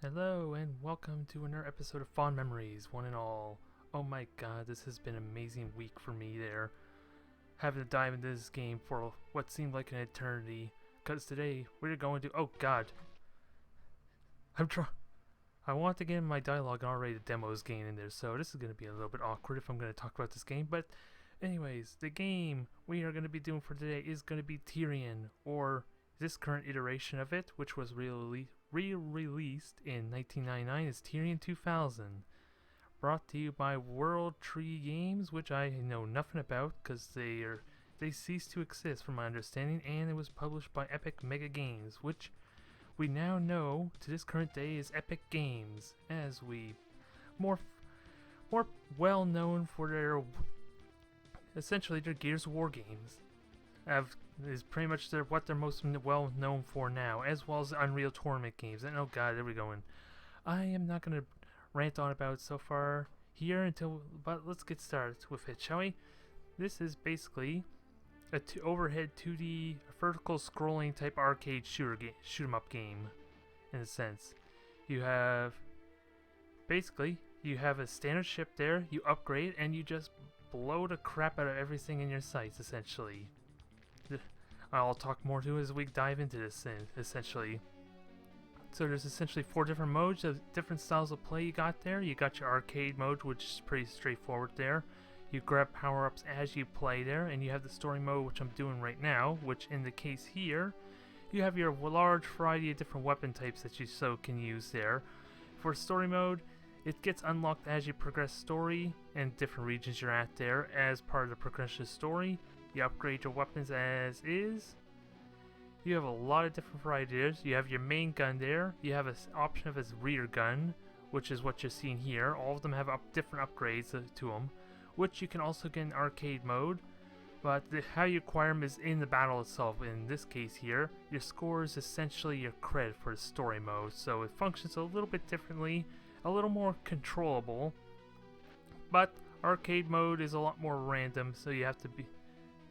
Hello and welcome to another episode of Fond Memories, one and all. Oh my god, this has been an amazing week for me there. Having to dive into this game for what seemed like an eternity. Because today we're going to. Oh god. I want to get in my dialogue and already the demo is getting in there, so this is going to be a little bit awkward if I'm going to talk about this game. But, anyways, the game we are going to be doing for today is going to be Tyrian, or this current iteration of it, which was re-released in 1999 as Tyrian 2000. Brought to you by World Tree Games, which I know nothing about because they ceased to exist from my understanding, and it was published by Epic MegaGames, which we now know to this current day is Epic Games, as we more more well known for their essentially their Gears of War games. Is pretty much what they're most well known for now, as well as the Unreal Tournament games. And oh god, there we go. And I am not gonna rant on about it so far here but let's get started with it, shall we? This is basically a overhead 2D vertical scrolling type arcade shoot 'em up game. In a sense, you have a standard ship there. You upgrade and you just blow the crap out of everything in your sights. Essentially, I'll talk more to as we dive into this. Essentially, so there's essentially 4 different modes of different styles of play you got there. You got your arcade mode, which is pretty straightforward there. You grab power-ups as you play there, and you have the story mode, which I'm doing right now, which in the case here, you have your large variety of different weapon types that you can use there. For story mode, it gets unlocked as you progress story and different regions you're at there. As part of the progression story, you upgrade your weapons as is. You have a lot of different varieties. You have your main gun there. You have an option of a rear gun, which is what you're seeing here. All of them have different upgrades to them, which you can also get in arcade mode. But how you acquire them is in the battle itself. In this case here, your score is essentially your credit for the story mode, so it functions a little bit differently, a little more controllable. But arcade mode is a lot more random, so you have to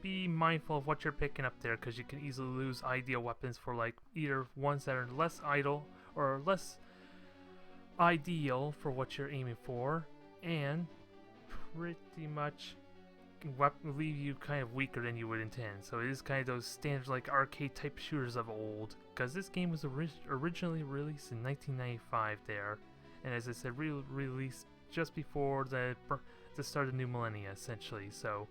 be mindful of what you're picking up there, because you can easily lose ideal weapons for like either ones that are less idle or less ideal for what you're aiming for, and pretty much leave you kind of weaker than you would intend. So it is kind of those standard like arcade type shooters of old, because this game was originally released in 1995 there, and as I said, released just before the start of the new millennia essentially. So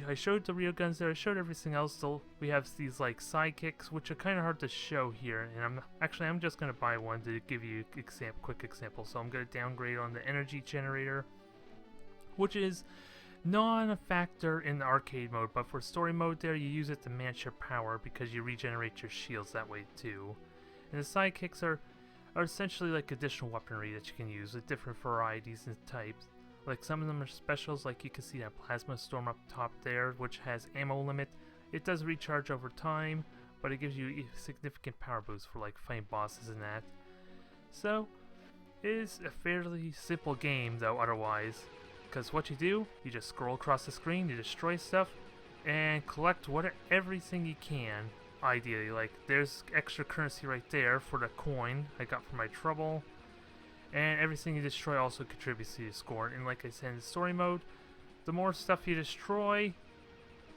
I showed the real guns there, I showed everything else. Still, we have these like sidekicks, which are kind of hard to show here, and I'm just going to buy one to give you a quick example. So I'm going to downgrade on the energy generator, which is not a factor in the arcade mode, but for story mode there, you use it to match your power because you regenerate your shields that way too. And the sidekicks are essentially like additional weaponry that you can use with different varieties and types. Like some of them are specials, like you can see that plasma storm up top there, which has ammo limit. It does recharge over time, but it gives you a significant power boost for like fighting bosses and that. So it is a fairly simple game though otherwise, because what you do, you just scroll across the screen, you destroy stuff, and collect everything you can. Ideally, like there's extra currency right there for the coin I got for my trouble, and everything you destroy also contributes to your score. And like I said, in the story mode, the more stuff you destroy,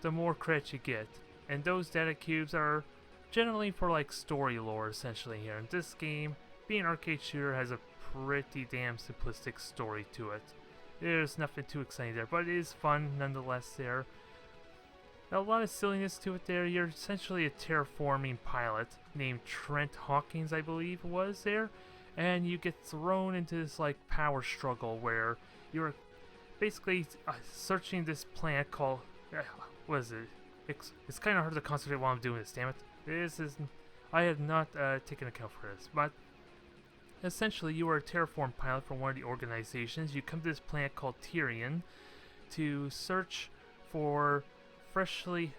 the more credits you get, and those data cubes are generally for like story lore essentially here. And this game, being an arcade shooter, has a pretty damn simplistic story to it. There's nothing too exciting there, but it is fun nonetheless there. A lot of silliness to it there. You're essentially a terraforming pilot named Trent Hawkins, I believe it was there, and you get thrown into this like power struggle where you're basically searching this planet called what is it? It's kind of hard to concentrate while I'm doing this. Damn it! I have not taken account for this, but essentially you are a terraform pilot for one of the organizations. You come to this planet called Tyrian to search for freshly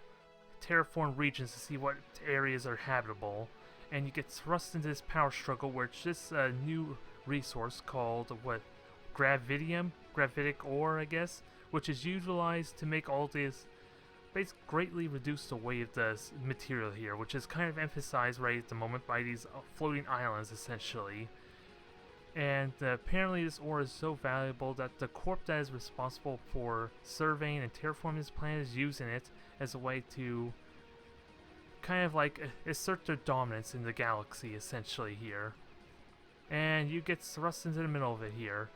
terraformed regions to see what areas are habitable, and you get thrust into this power struggle where it's just a new resource called gravitic ore, I guess, which is utilized to make all this basically greatly reduce the weight of the material here, which is kind of emphasized right at the moment by these floating islands essentially. And apparently this ore is so valuable that the corp that is responsible for surveying and terraforming this planet is using it as a way to kind of like assert their dominance in the galaxy essentially here. And you get thrust into the middle of it here.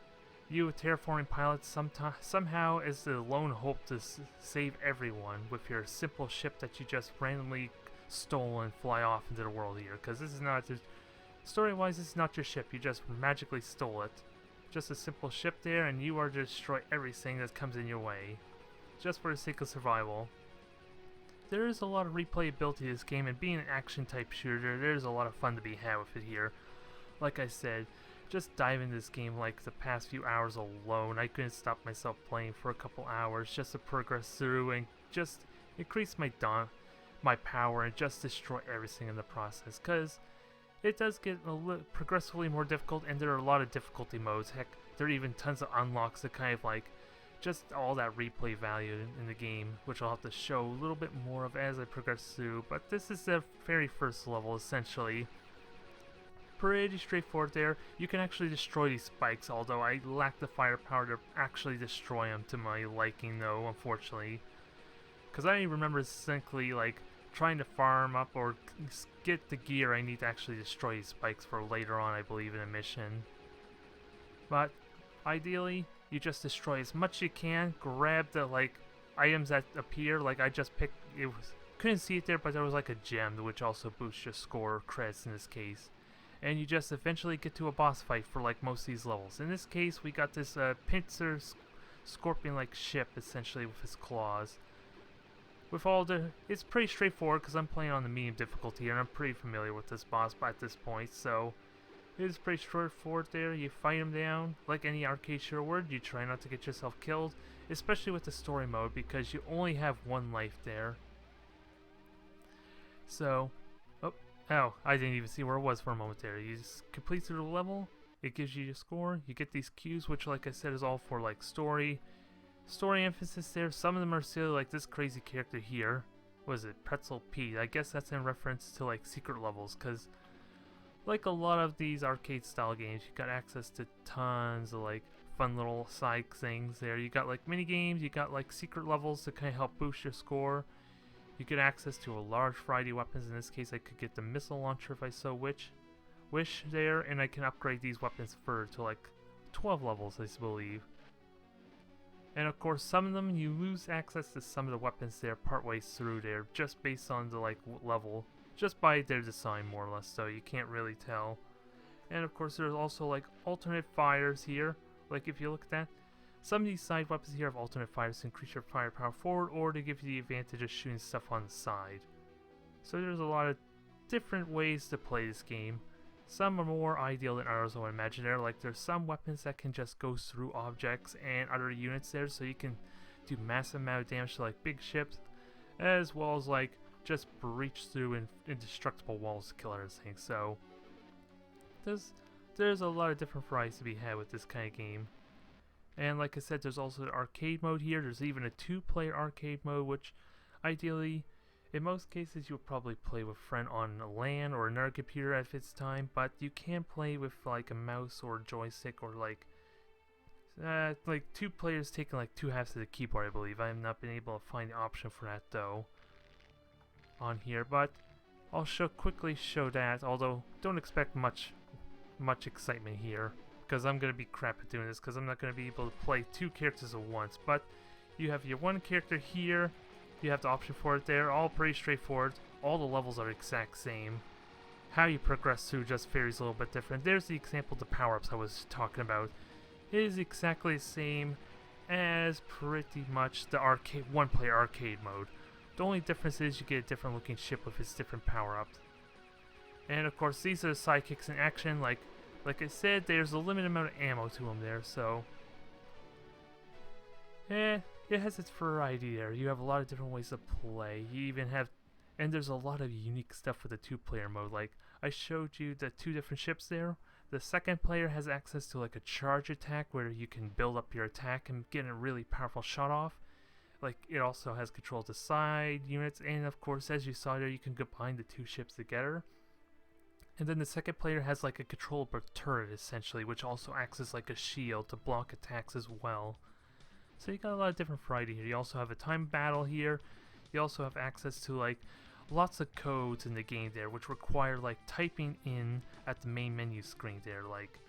You, a terraforming pilot, somehow as the lone hope to save everyone with your simple ship that you just randomly stole and fly off into the world here. Because this is not, story-wise, this is not your ship. You just magically stole it. Just a simple ship there, and you are to destroy everything that comes in your way. Just for the sake of survival. There is a lot of replayability to this game, and being an action-type shooter, there's a lot of fun to be had with it here. Like I said, just dive into this game like the past few hours alone. I couldn't stop myself playing for a couple hours just to progress through and just increase my power and just destroy everything in the process. Because it does get progressively more difficult, and there are a lot of difficulty modes. Heck, there are even tons of unlocks that kind of like just all that replay value in the game, which I'll have to show a little bit more of as I progress through. But this is the very first level essentially. Pretty straightforward there. You can actually destroy these spikes, although I lack the firepower to actually destroy them to my liking though, unfortunately. Because I remember distinctly like trying to farm up or get the gear I need to actually destroy these spikes for later on, I believe, in a mission. But ideally, you just destroy as much as you can, grab the like items that appear, like I just picked, couldn't see it there, but there was like a gem which also boosts your score, credits in this case. And you just eventually get to a boss fight for like most of these levels. In this case, we got this pincer scorpion-like ship essentially with his claws. With all the, it's pretty straightforward because I'm playing on the medium difficulty and I'm pretty familiar with this boss at this point, so it is pretty straightforward there. You fight him down like any arcade shooter would. You try not to get yourself killed, especially with the story mode because you only have one life there. So, oh, I didn't even see where it was for a moment there. You just complete through the level, it gives you your score, you get these cues, which like I said is all for like story emphasis there. Some of them are silly, like this crazy character here. What is it? Pretzel Pete. I guess that's in reference to like secret levels, because like a lot of these arcade style games, you got access to tons of like fun little side things there. You got like mini games, you got like secret levels to kind of help boost your score. You get access to a large variety of weapons. In this case, I could get the missile launcher if I so wish there, and I can upgrade these weapons further to like 12 levels, I believe. And of course, some of them you lose access to some of the weapons there partway through there, just based on the like level, just by their design more or less. So you can't really tell. And of course, there's also like alternate fires here. Like if you look at that. Some of these side weapons here have alternate fires to increase your firepower forward or to give you the advantage of shooting stuff on the side. So there's a lot of different ways to play this game. Some are more ideal than others, I would imagine there. Like there's some weapons that can just go through objects and other units there, so you can do massive amount of damage to like big ships, as well as like just breach through indestructible walls to kill everything. So there's a lot of different varieties to be had with this kind of game. And like I said, there's also an arcade mode here. There's even a 2-player arcade mode, which ideally, in most cases, you'll probably play with a friend on a LAN or another computer at its time, but you can play with like a mouse or joystick or like 2 players taking like 2 halves of the keyboard, I believe. I have not been able to find the option for that though on here, but I'll quickly show that, although don't expect much excitement here. Because I'm going to be crap at doing this, because I'm not going to be able to play 2 characters at once. But you have your one character here, you have the option for it there, all pretty straightforward. All the levels are the exact same. How you progress through just varies a little bit different. There's the example of the power-ups I was talking about. It is exactly the same as pretty much the one-player arcade mode. The only difference is you get a different looking ship with its different power-ups. And of course, these are the sidekicks in action. Like I said, there's a limited amount of ammo to them there, so it has its variety there. You have a lot of different ways to play. You even have, and there's a lot of unique stuff with the 2-player mode. Like I showed you the 2 different ships there. The second player has access to like a charge attack where you can build up your attack and get a really powerful shot off. Like it also has control of the side units, and of course, as you saw there, you can combine the 2 ships together. And then the second player has like a controllable turret essentially, which also acts as like a shield to block attacks as well. So you got a lot of different variety here. You also have a time battle here. You also have access to like lots of codes in the game there, which require like typing in at the main menu screen there. Like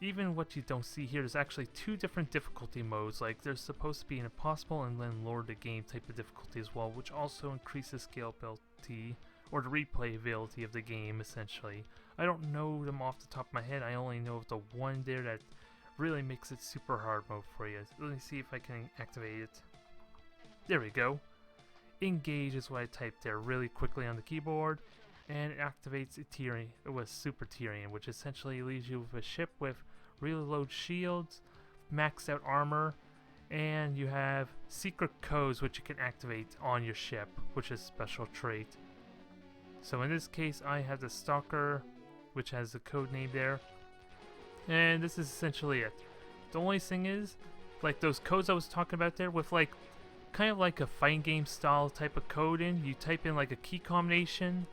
even what you don't see here, there's actually two different difficulty modes. Like there's supposed to be an impossible and then Lord of the Game type of difficulty as well, which also increases scalability or the replayability of the game essentially. I don't know them off the top of my head. I only know of the one there that really makes it super hard mode for you. Let me see if I can activate it. There we go. Engage is what I typed there really quickly on the keyboard, and it activates a Tyrian. It was Super Tyrian, which essentially leaves you with a ship with really low shields, maxed out armor, and you have secret codes which you can activate on your ship, which is a special trait. So in this case, I have the Stalker, which has the code name there, and this is essentially it. The only thing is, like those codes I was talking about there, with like kind of like a fighting game style type of code in, you type in like a key combination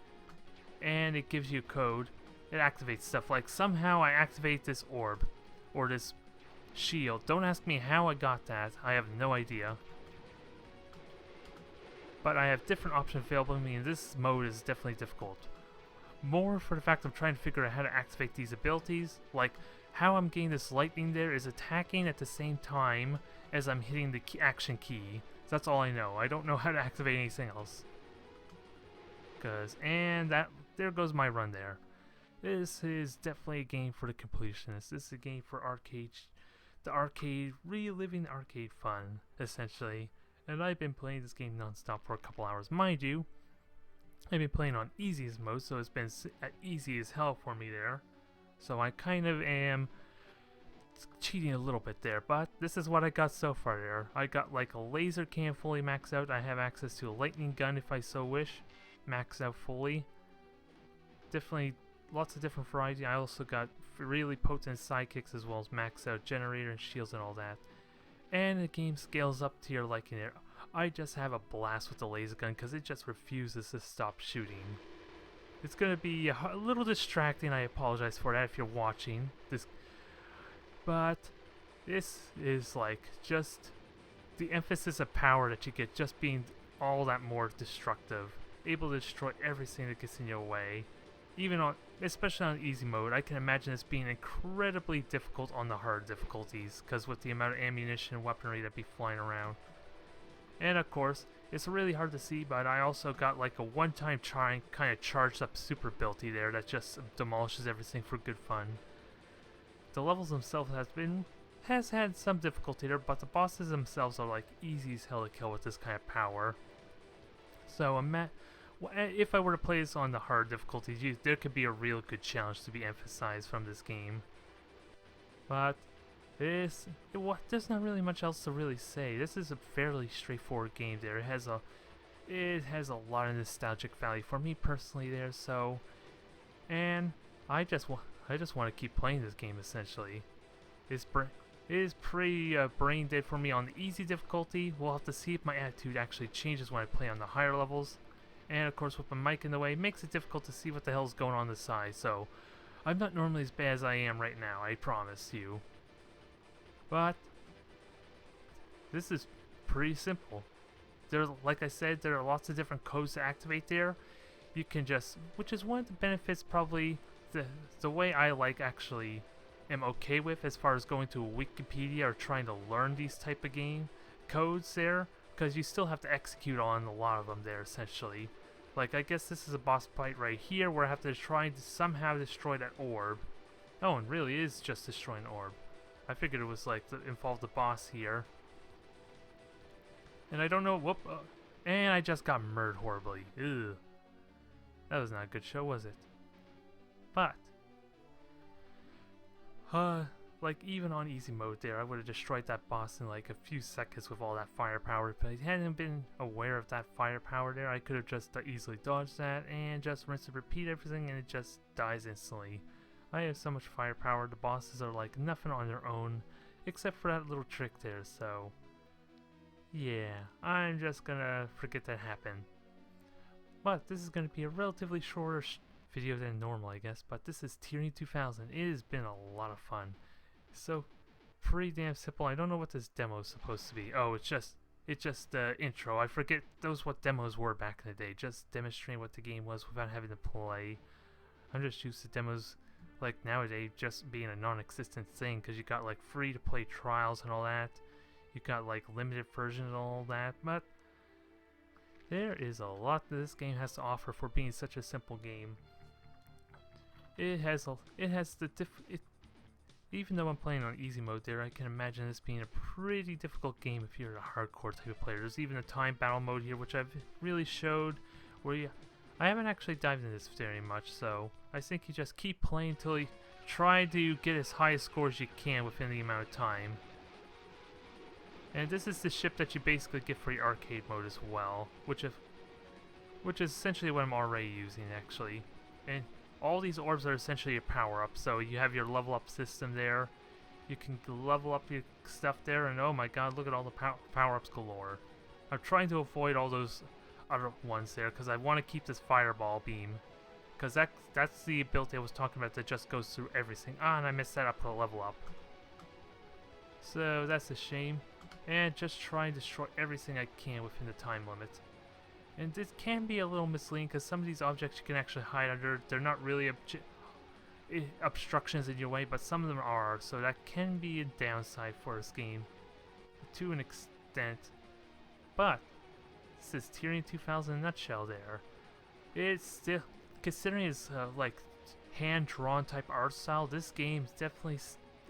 and it gives you a code. It activates stuff. Like somehow I activate this orb or this shield. Don't ask me how I got that. I have no idea. But I have different options available to me, and this mode is definitely difficult. More for the fact I'm trying to figure out how to activate these abilities. Like how I'm getting this lightning there is attacking at the same time as I'm hitting the action key. That's all I know. I don't know how to activate anything else. There goes my run there. This is definitely a game for the completionists. This is a game for reliving the arcade fun, essentially. And I've been playing this game non-stop for a couple hours. Mind you, I've been playing on easiest mode, so it's been easy as hell for me there. So I kind of am cheating a little bit there, but this is what I got so far there. I got like a laser cannon fully maxed out. I have access to a lightning gun if I so wish, maxed out fully. Definitely lots of different variety. I also got really potent sidekicks as well as maxed out generator and shields and all that. And the game scales up to your liking there. I just have a blast with the laser gun because it just refuses to stop shooting. It's going to be a little distracting. I apologize for that if you're watching this. But this is like just the emphasis of power that you get just being all that more destructive. Able to destroy everything that gets in your way. Even on, especially on easy mode, I can imagine this being incredibly difficult on the hard difficulties because with the amount of ammunition and weaponry that be flying around. And of course, it's really hard to see, but I also got like a one-time kind of charged up super ability there that just demolishes everything for good fun. The levels themselves has had some difficulty there, but the bosses themselves are like easy as hell to kill with this kind of power. So if I were to play this on the hard difficulties, there could be a real good challenge to be emphasized from this game. But there's not really much else to really say. This is a fairly straightforward game there. It has a lot of nostalgic value for me personally there, so, and I just want to keep playing this game essentially. It is pretty brain dead for me on the easy difficulty. We'll have to see if my attitude actually changes when I play on the higher levels. And of course with my mic in the way, it makes it difficult to see what the hell's going on the side. So I'm not normally as bad as I am right now, I promise you. But this is pretty simple. Like I said, there are lots of different codes to activate there. You can just, which is one of the benefits probably, the way I actually am okay with as far as going to a Wikipedia or trying to learn these type of game codes there, because you still have to execute on a lot of them there essentially. Like I guess this is a boss fight right here where I have to try to somehow destroy that orb. Oh, and really is just destroying an orb. I figured it was like involved the boss here. And I don't know, and I just got murdered horribly. Ugh. That was not a good show, was it? But like even on easy mode there, I would have destroyed that boss in like a few seconds with all that firepower. But I hadn't been aware of that firepower there. I could have just easily dodged that and just rinse and repeat everything, and it just dies instantly. I have so much firepower. The bosses are like nothing on their own, except for that little trick there. So yeah, I'm just gonna forget that happened. But this is gonna be a relatively shorter video than normal, I guess. But this is Tyrian 2000. It has been a lot of fun. So pretty damn simple. I don't know what this demo is supposed to be. Oh, it's just the intro. I forget those what demos were back in the day. Just demonstrating what the game was without having to play. I'm just used to demos like nowadays just being a non-existent thing, because you got like free to play trials and all that. You got like limited versions and all that, but there is a lot that this game has to offer for being such a simple game. Even though I'm playing on easy mode there, I can imagine this being a pretty difficult game if you're a hardcore type of player. There's even a time battle mode here, which I've really showed, where I haven't actually dived into this very much, so I think you just keep playing until you try to get as high a score as you can within the amount of time. And this is the ship that you basically get for your arcade mode as well, which is essentially what I'm already using, actually. And all these orbs are essentially a power-up, so you have your level up system there. You can level up your stuff there, and oh my god, look at all the power-ups galore. I'm trying to avoid all those other ones there, because I want to keep this fireball beam. Because that's the ability I was talking about that just goes through everything. Ah, and I missed that up for a level up. So that's a shame. And just try and destroy everything I can within the time limit. And this can be a little misleading, because some of these objects you can actually hide under. They're not really obstructions in your way, but some of them are, so that can be a downside for this game to an extent. But this is Tyrian 2000 in a nutshell there. It's still, considering it's like hand-drawn type art style, this game's definitely,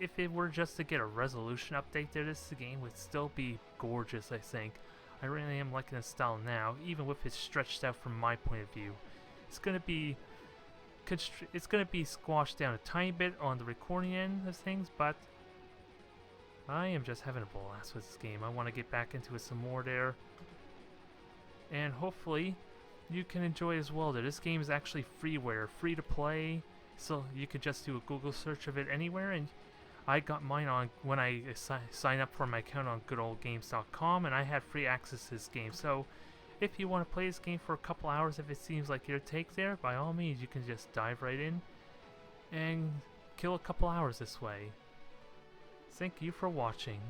if it were just to get a resolution update there, this game would still be gorgeous, I think. I really am liking the style now, even with it stretched out from my point of view. It's gonna be squashed down a tiny bit on the recording end of things, but I am just having a blast with this game. I want to get back into it some more there, and hopefully you can enjoy it as well. This game is actually freeware, free to play, so you could just do a Google search of it anywhere, and I got mine on when I signed up for my account on goodoldgames.com, and I had free access to this game. So if you want to play this game for a couple hours, if it seems like your take there, by all means you can just dive right in and kill a couple hours this way. Thank you for watching.